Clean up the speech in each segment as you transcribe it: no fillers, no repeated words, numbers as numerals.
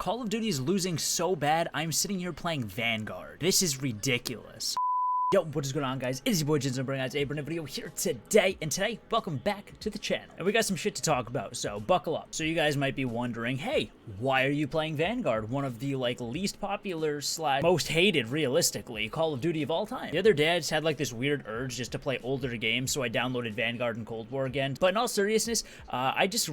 Call of Duty is losing so bad, I'm sitting here playing Vanguard. This is ridiculous. Yo, what is going on, guys? It is your boy Jinzle, bringing out a brand new video here today. And today, welcome back to the channel. And we got some shit to talk about, so buckle up. So you guys might be wondering, hey, why are you playing Vanguard? One of the, least popular / most hated, realistically, Call of Duty of all time. The other day, I just had, this weird urge just to play older games, so I downloaded Vanguard and Cold War again. But in all seriousness, I just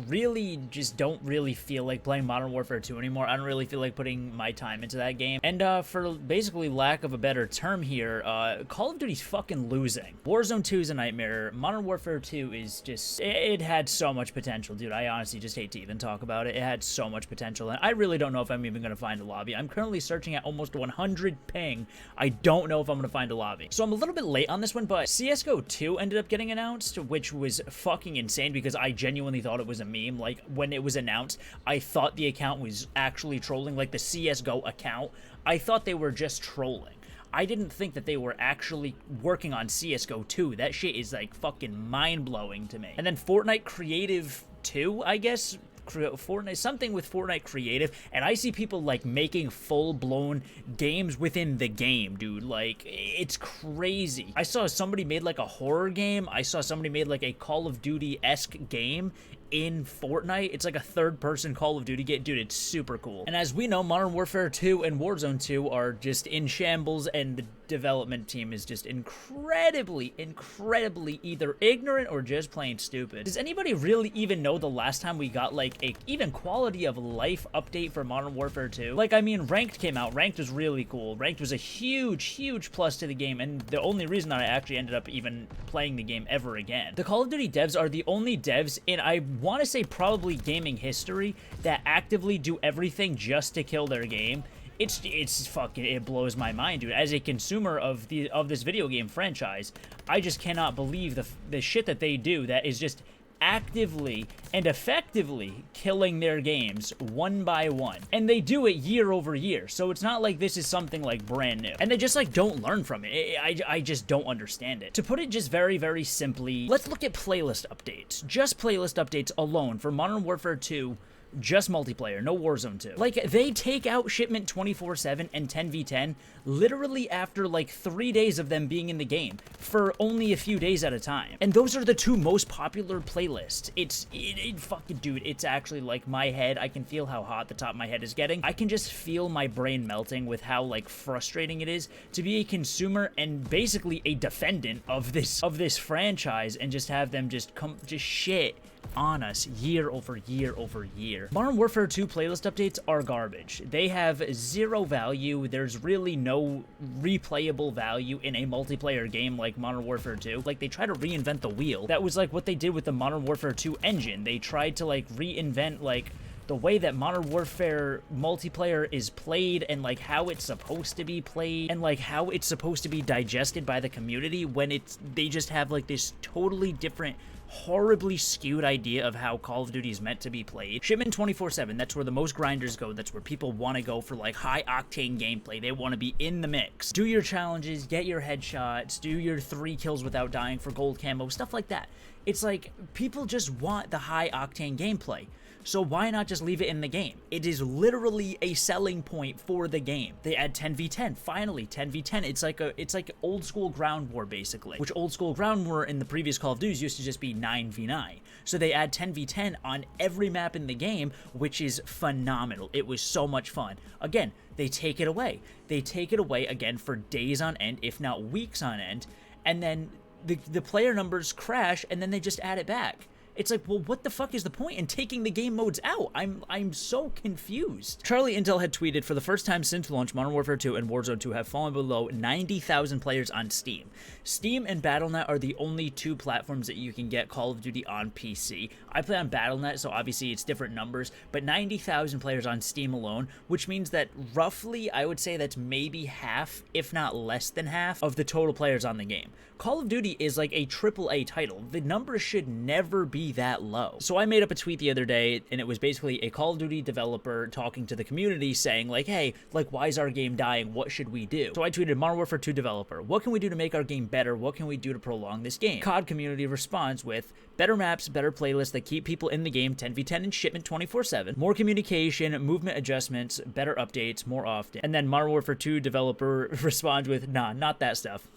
don't really feel like playing Modern Warfare 2 anymore. I don't really feel like putting my time into that game. And for basically lack of a better term here, Call of Duty's fucking losing. Warzone 2 is a nightmare. Modern Warfare 2 is just, it had so much potential, dude. I honestly just hate to even talk about it. It had so much potential, and I really don't know if I'm even going to find a lobby. I'm currently searching at almost 100 ping. I don't know if I'm going to find a lobby. So I'm a little bit late on this one, but CSGO 2 ended up getting announced, which was fucking insane because I genuinely thought it was a meme. Like, when it was announced, I thought the account was actually trolling, like the CSGO account. I thought they were just trolling. I didn't think that they were actually working on CSGO 2. That shit is, fucking mind-blowing to me. And then Fortnite Creative 2, I guess? Fortnite, something with Fortnite Creative, and I see people, making full-blown games within the game, dude. It's crazy. I saw somebody made, a horror game. I saw somebody made, a Call of Duty-esque game in Fortnite. It's like a third-person Call of Duty game. Dude, it's super cool. And as we know, Modern Warfare 2 and Warzone 2 are just in shambles, and the development team is just incredibly either ignorant or just plain stupid. Does anybody really even know the last time we got, a even quality of life update for Modern Warfare 2? I mean, Ranked came out. Ranked was really cool. Ranked was a huge plus to the game, and the only reason that I actually ended up even playing the game ever again. The Call of Duty devs are the only devs in, I want to say, probably gaming history that actively do everything just to kill their game. It's fucking, it blows my mind, dude. As a consumer of this video game franchise, I just cannot believe the shit that they do that is just actively and effectively killing their games one by one. And they do it year over year, so it's not like this is something brand new. And they just don't learn from it. I just don't understand it. To put it just very simply, let's look at playlist updates. Just playlist updates alone for Modern Warfare 2, just multiplayer, no Warzone 2. They take out shipment 24/7 and 10v10 literally after 3 days of them being in the game for only a few days at a time. And those are the two most popular playlists. It fucking, dude, it's actually my head. I can feel how hot the top of my head is getting. I can just feel my brain melting with how frustrating it is to be a consumer and basically a defendant of this franchise and just have them just shit on us year over year over year. Modern Warfare 2 playlist updates are garbage. They have zero value. There's really no replayable value in a multiplayer game like Modern Warfare 2. They try to reinvent the wheel. That was what they did with the Modern Warfare 2 engine. They tried to reinvent the way that Modern Warfare multiplayer is played and how it's supposed to be played and how it's supposed to be digested by the community when they just have this totally different, horribly skewed idea of how Call of Duty is meant to be played. Shipment 24/7, that's where the most grinders go. That's where people want to go for high octane gameplay. They want to be in the mix. Do your challenges, get your headshots, do your 3 kills without dying for gold camo, stuff like that. It's people just want the high octane gameplay. So why not just leave it in the game? It is literally a selling point for the game. They add 10v10, finally 10v10. It's like old school ground war basically, which old school ground war in the previous Call of Duty used to just be 9v9. So they add 10v10 on every map in the game, which is phenomenal. It was so much fun. Again, they take it away. They take it away again for days on end, if not weeks on end, and then the player numbers crash, and then they just add it back. It's well, what the fuck is the point in taking the game modes out? I'm so confused. Charlie Intel had tweeted, for the first time since launch, Modern Warfare 2 and Warzone 2 have fallen below 90,000 players on Steam. Steam and Battle.net are the only two platforms that you can get Call of Duty on PC. I play on Battle.net, so obviously it's different numbers, but 90,000 players on Steam alone, which means that roughly, I would say that's maybe half, if not less than half, of the total players on the game. Call of Duty is a AAA title. The numbers should never be be that low. So I made up a tweet the other day, and it was basically a Call of Duty developer talking to the community saying like, hey, like, why is our game dying? What should we do? So I tweeted, Modern Warfare 2 developer, what can we do to make our game better? What can we do to prolong this game? COD community responds with, better maps, better playlists that keep people in the game 10v10 and shipment 24/7, more communication, movement adjustments, better updates more often. And then Modern Warfare 2 developer responds with, nah, not that stuff.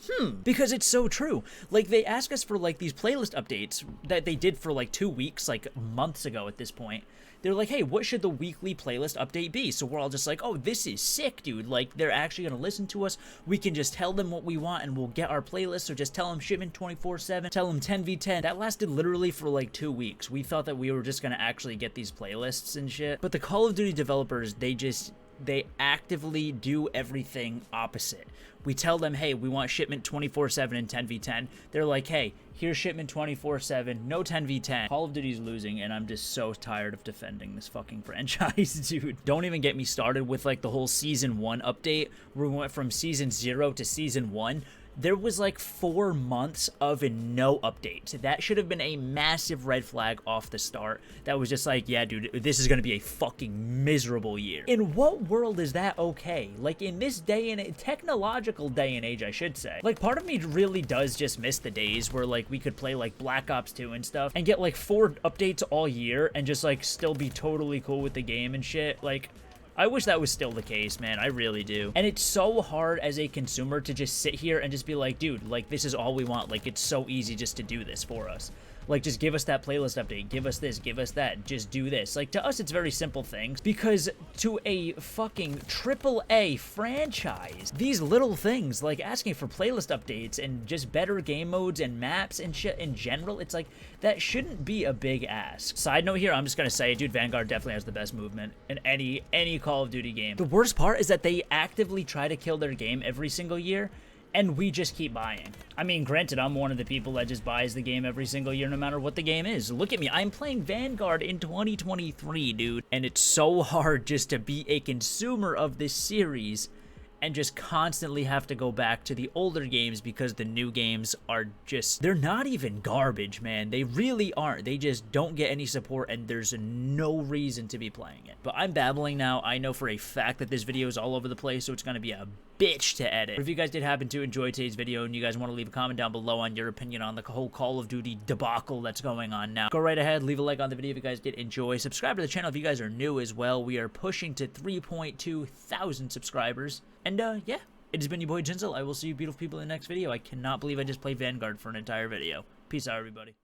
Because it's so true. Like, they ask us for like these playlist updates that they did for like 2 weeks, like months ago at this point. They're like, hey, what should the weekly playlist update be? So we're all just like, oh, this is sick, dude. Like, they're actually going to listen to us. We can just tell them what we want and we'll get our playlist. So just tell them shipment 24/7, tell them 10v10. That lasted literally for like 2 weeks. We thought that we were just going to actually get these playlists and shit. But the Call of Duty developers, they actively do everything opposite. We tell them, hey, we want shipment 24/7 and 10v10. They're like, hey, here's shipment 24/7, no 10v10. Call of Duty's losing, and I'm just so tired of defending this fucking franchise, dude. Don't even get me started with like the whole Season 1 update, where we went from Season 0 to Season 1. There was like 4 months of no updates. That should have been a massive red flag off the start. That was just like, yeah, dude, this is gonna be a fucking miserable year. In what world is that okay? Like, in this day and technological day and age, I should say. Like, part of me really does just miss the days where like we could play like Black Ops 2 and stuff and get like 4 updates all year and just like still be totally cool with the game and shit. Like, I wish that was still the case, man. I really do. And it's so hard as a consumer to just sit here and just be like, dude, like, this is all we want. Like, it's so easy just to do this for us. Like, just give us that playlist update. Give us this. Give us that. Just do this. Like, to us, it's very simple things. Because to a fucking AAA franchise, these little things, like asking for playlist updates and just better game modes and maps and shit in general, it's like, that shouldn't be a big ask. Side note here, I'm just gonna say, dude, Vanguard definitely has the best movement in any Call of Duty game. The worst part is that they actively try to kill their game every single year, and we just keep buying. I mean, granted, I'm one of the people that just buys the game every single year no matter what the game is. Look at me, I'm playing Vanguard in 2023, dude. And it's so hard just to be a consumer of this series and just constantly have to go back to the older games because the new games are just, they're not even garbage, man. They really aren't. They just don't get any support and there's no reason to be playing it. But I'm babbling now. I know for a fact that this video is all over the place, so it's gonna be a bitch to edit. But if you guys did happen to enjoy today's video and you guys want to leave a comment down below on your opinion on the whole Call of Duty debacle that's going on now, go right ahead, leave a like on the video if you guys did enjoy. Subscribe to the channel if you guys are new as well. We are pushing to 3.2 thousand subscribers. And yeah, it has been your boy Jinzle. I will see you beautiful people in the next video. I cannot believe I just played Vanguard for an entire video. Peace out, everybody.